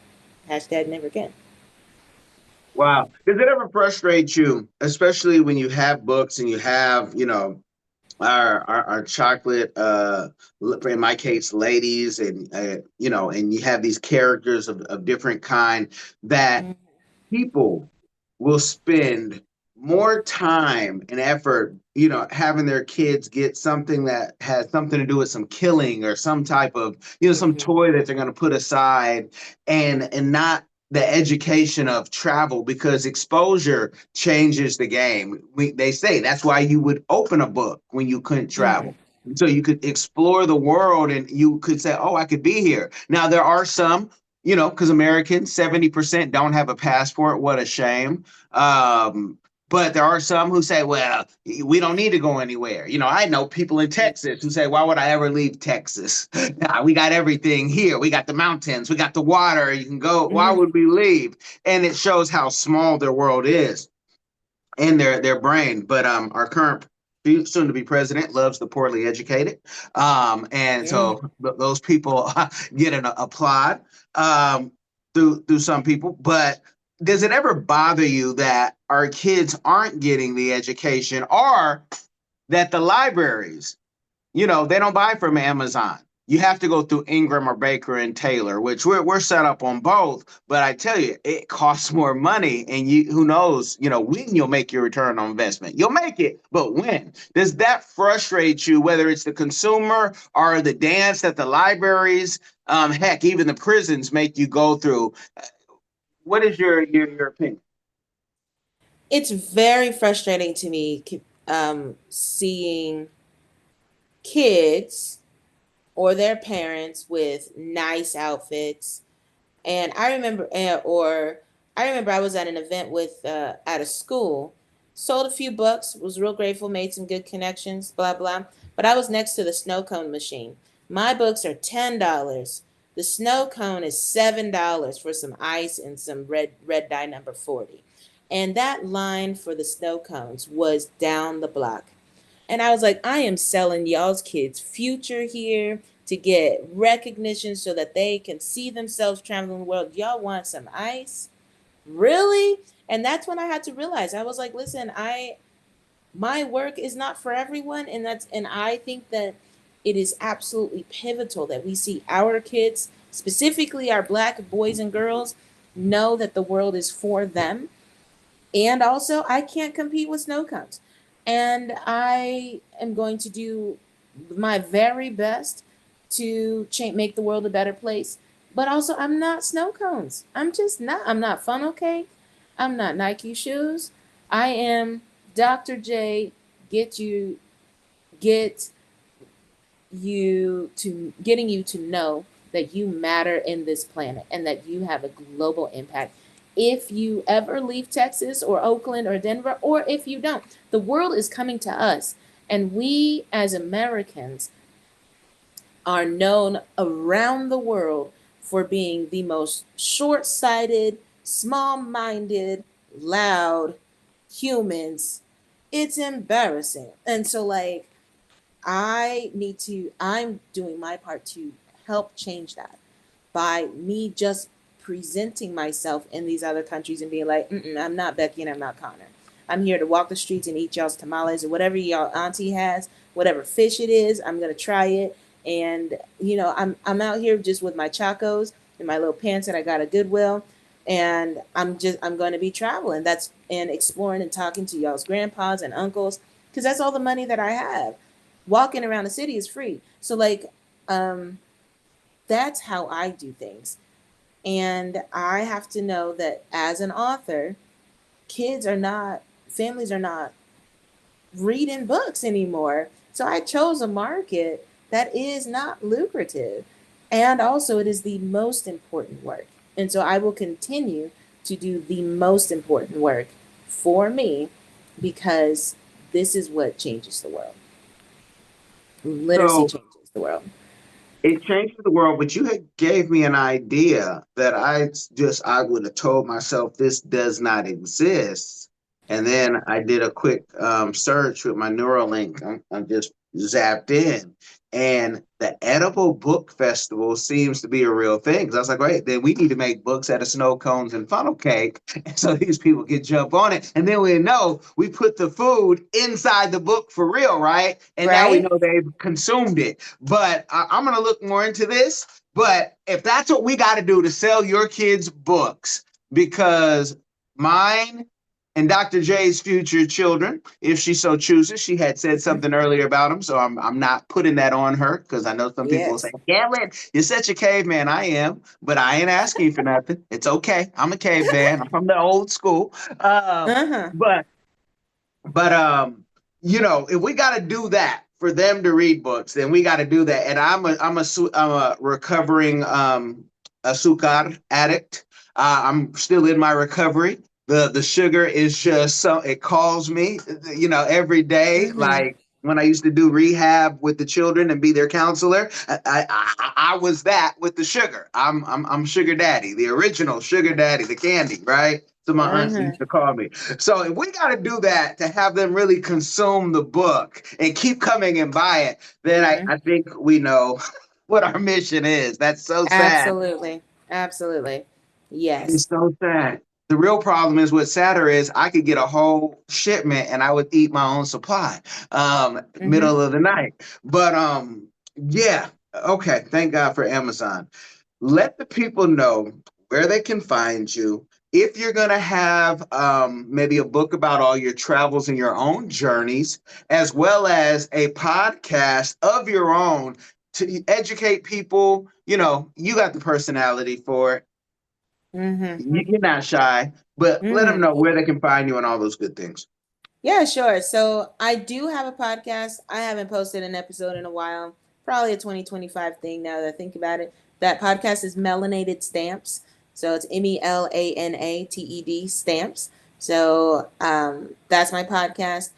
Hashtag never again. Wow. Does it ever frustrate you, especially when you have books and you have, our chocolate, in my case, ladies, and and you have these characters of different kind, that Mm-hmm. people will spend more time and effort, having their kids get something that has something to do with some killing or some type of, some Mm-hmm. toy that they're going to put aside, and not the education of travel, because exposure changes the game. They say that's why you would open a book when you couldn't Mm-hmm. travel. So you could explore the world and you could say, oh, I could be here. Now, there are some, because Americans, 70% don't have a passport. What a shame. But there are some who say, well, we don't need to go anywhere. I know people in Texas who say, why would I ever leave Texas? Nah, we got everything here. We got the mountains, we got the water. You can go. Why Mm-hmm. would we leave? And it shows how small their world is in their brain. But our current soon to be president loves the poorly educated, and Mm-hmm. so those people get an applaud, through some people. But does it ever bother you that our kids aren't getting the education, or that the libraries, they don't buy from Amazon? You have to go through Ingram or Baker and Taylor, which we're set up on both. But I tell you, it costs more money, and who knows, when you'll make your return on investment. You'll make it, but when? Does that frustrate you? Whether it's the consumer or the dance that the libraries, heck, even the prisons make you go through. What is your opinion? It's very frustrating to me, seeing kids or their parents with nice outfits. And I remember I was at an event with at a school, sold a few books, was real grateful, made some good connections, blah blah. But I was next to the snow cone machine. My books are $10. The snow cone is $7 for some ice and some red dye number 40. And that line for the snow cones was down the block. And I was like, I am selling y'all's kids' future here to get recognition so that they can see themselves traveling the world. Y'all want some ice? Really? And that's when I had to realize, I was like, listen, my work is not for everyone, and I think that it is absolutely pivotal that we see our kids, specifically our Black boys and girls, know that the world is for them. And also, I can't compete with snow cones. And I am going to do my very best to make the world a better place. But also, I'm not snow cones. I'm just not. I'm not funnel cake. I'm not Nike shoes. I am Dr. J. Get you, get getting you to know that you matter in this planet and that you have a global impact. If you ever leave Texas or Oakland or Denver, or if you don't, the world is coming to us. And we as Americans are known around the world for being the most short sighted, small minded, loud humans. It's embarrassing. And so, like, I'm doing my part to help change that by me just presenting myself in these other countries and being like, I'm not Becky and I'm not Connor. I'm here to walk the streets and eat y'all's tamales or whatever y'all auntie has, whatever fish it is. I'm gonna try it, and I'm out here just with my chacos and my little pants that I got at Goodwill, and I'm going to be traveling. That's and exploring and talking to y'all's grandpas and uncles because that's all the money that I have. Walking around the city is free, so like, um, that's how I do things. And I have to know that as an author, families are not reading books anymore. So I chose a market that is not lucrative. And also, it is the most important work. And so I will continue to do the most important work for me because this is what changes the world. Literacy So changes the world. it changes the world, but you had gave me an idea that I would have told myself this does not exist. And then I did a quick search with my Neuralink. I'm just zapped in. And the edible book festival seems to be a real thing. Because I was like, wait, then we need to make books out of snow cones and funnel cake. And so these people can jump on it. And then we know we put the food inside the book for real, right? And now we Right? know they've consumed it. But I'm going to look more into this. But if that's what we got to do to sell your kids books, because mine and Dr. J's future children, if she so chooses, she had said something earlier about them, so I'm not putting that on her because I know some people will say, Yes. Kevin, you're such a caveman. I am, but I ain't asking for nothing. It's okay. I'm a caveman. I'm from the old school. Uh-huh. But if we got to do that for them to read books, then we got to do that. And I'm a recovering azúcar addict. I'm still in my recovery. The sugar is just so it calls me, every day. Mm-hmm. Like when I used to do rehab with the children and be their counselor, I was that with the sugar. I'm sugar daddy, the original sugar daddy, the candy, right? So my aunts Uh-huh. used to call me. So if we got to do that to have them really consume the book and keep coming and buy it, then I, Mm-hmm. I think we know what our mission is. That's so sad. Absolutely. Absolutely. It's Yes. so sad. The real problem is what's sadder is I could get a whole shipment and I would eat my own supply, Mm-hmm. middle of the night. But yeah, okay. Thank God for Amazon. Let the people know where they can find you. If you're going to have maybe a book about all your travels and your own journeys, as well as a podcast of your own to educate people, you got the personality for it. Mm-hmm. You're not shy, but let them Mm-hmm. know where they can find you and all those good things. Yeah, sure. So I do have a podcast. I haven't posted an episode in a while. Probably a 2025 thing now that I think about it. That podcast is Melanated Stamps. So it's MELANATED Stamps. So that's my podcast.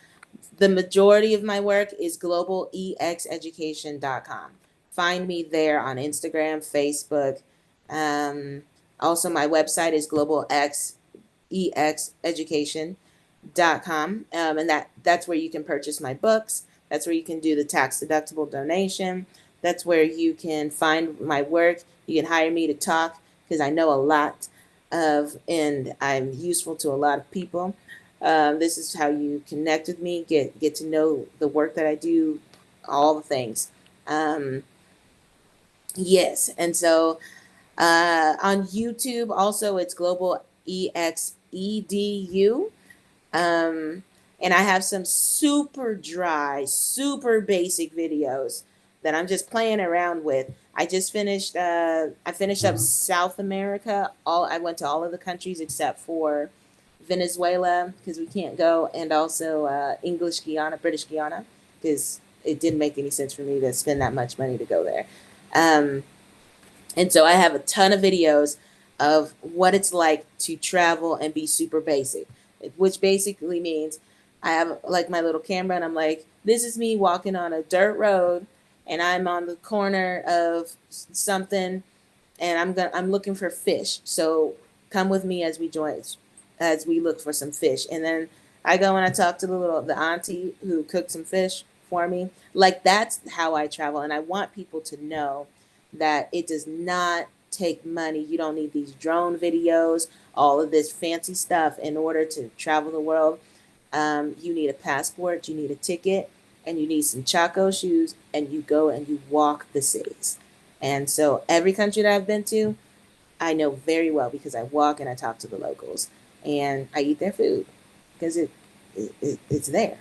The majority of my work is globalexeducation.com. Find me there on Instagram, Facebook. Um, Also, my website is globalexeducation.com, and that's where you can purchase my books. That's where you can do the tax deductible donation. That's where you can find my work. You can hire me to talk because I know a lot and I'm useful to a lot of people. This is how you connect with me, get to know the work that I do, all the things. Yes, and so on YouTube also it's Global EXEDU. Um, and I have some super dry, super basic videos that I'm just playing around with. I just finished. I finished up South America. I went to all of the countries except for Venezuela because we can't go, and also English Guyana, British Guyana, because it didn't make any sense for me to spend that much money to go there. And so I have a ton of videos of what it's like to travel and be super basic, which basically means I have like my little camera and I'm like, this is me walking on a dirt road and I'm on the corner of something and I'm looking for fish. So come with me as we look for some fish. And then I go and I talk to the auntie who cooked some fish for me. Like that's how I travel. And I want people to know that it does not take money. You don't need these drone videos, all of this fancy stuff in order to travel the world. You need a passport, you need a ticket, and you need some Chaco shoes, and you go and you walk the cities. And so every country that I've been to, I know very well because I walk and I talk to the locals and I eat their food because it's there.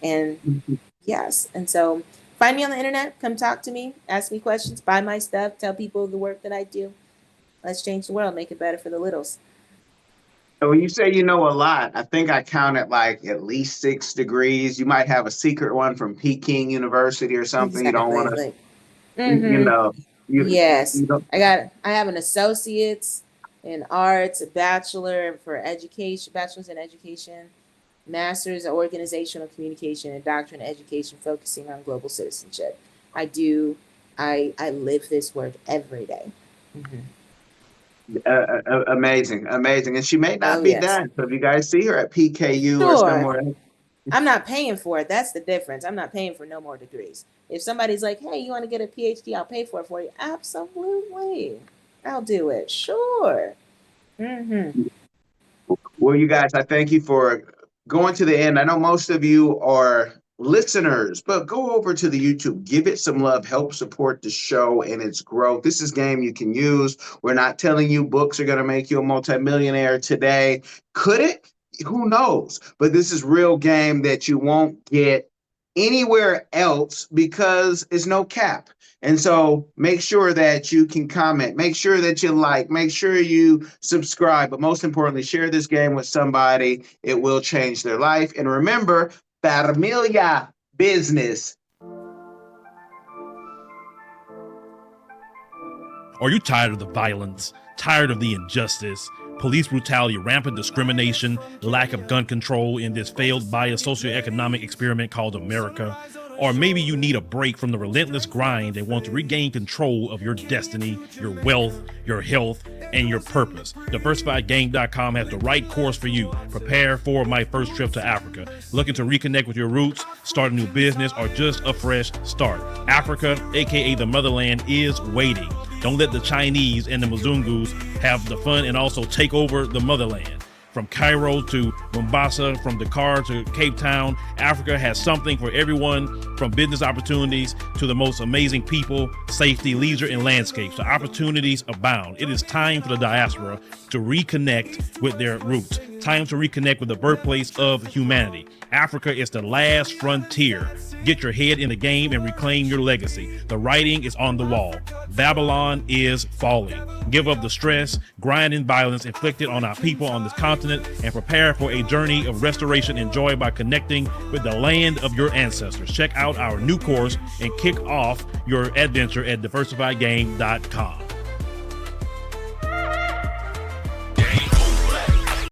And yes, and so find me on the internet, come talk to me, ask me questions, buy my stuff, tell people the work that I do. Let's change the world, make it better for the littles. So when you say you know a lot, I think I counted like at least 6 degrees. You might have a secret one from Peking University or something. You don't Exactly. want to, Like, you mm-hmm. know, Yes. you don't. I have an associate's in arts, a bachelor for education, bachelor's in education, master's in organizational communication, and doctorate in education focusing on global citizenship. I live this work every day. Mm-hmm. Amazing, amazing. And she may Oh not be yes. done. So if you guys see her at PKU or Sure. somewhere, I'm not paying for it. That's the difference. I'm not paying for no more degrees. If somebody's like, hey, you want to get a PhD, I'll pay for it for you. Absolutely. I'll do it. Sure. Mm-hmm. well, you guys, I thank you for going to the end. I know most of you are listeners, but go over to the YouTube, give it some love, help support the show and its growth. This is game you can use. We're not telling you books are going to make you a multimillionaire today. Could it? Who knows? But this is real game that you won't get anywhere else because it's no cap. And so make sure that you can comment, make sure that you like, make sure you subscribe, but most importantly, share this game with somebody. It will change their life. And remember, familia business. Are you tired of the violence, tired of the injustice, police brutality, rampant discrimination, lack of gun control in this failed biased socioeconomic experiment called America? Or maybe you need a break from the relentless grind and want to regain control of your destiny, your wealth, your health, and your purpose. DiversifiedGame.com has the right course for you. Prepare for my first trip to Africa. Looking to reconnect with your roots, start a new business, or just a fresh start. Africa, aka the motherland, is waiting. Don't let the Chinese and the Mzungus have the fun and also take over the motherland. From Cairo to Mombasa, from Dakar to Cape Town, Africa has something for everyone, from business opportunities to the most amazing people, safety, leisure, and landscapes. The opportunities abound. It is time for the diaspora to reconnect with their roots. Time to reconnect with the birthplace of humanity. Africa is the last frontier. Get your head in the game and reclaim your legacy. The writing is on the wall. Babylon is falling. Give up the stress, grind, and violence inflicted on our people on this continent and prepare for a journey of restoration and joy by connecting with the land of your ancestors. Check out our new course and kick off your adventure at diversifiedgame.com.